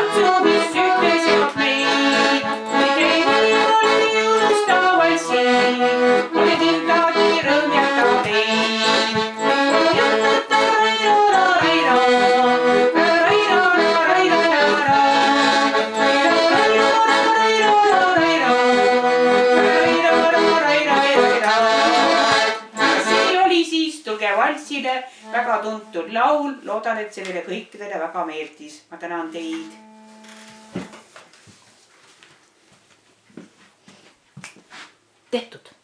tantsu, mis ühte seob meid. Kõige oli jõulusta valsi, oli kindlagi rõõm jätab teid. Tulge valssile, väga tuntud laul, loodan, et sellele kõikidele väga meeldis. Ma tänan teid. Tehtud.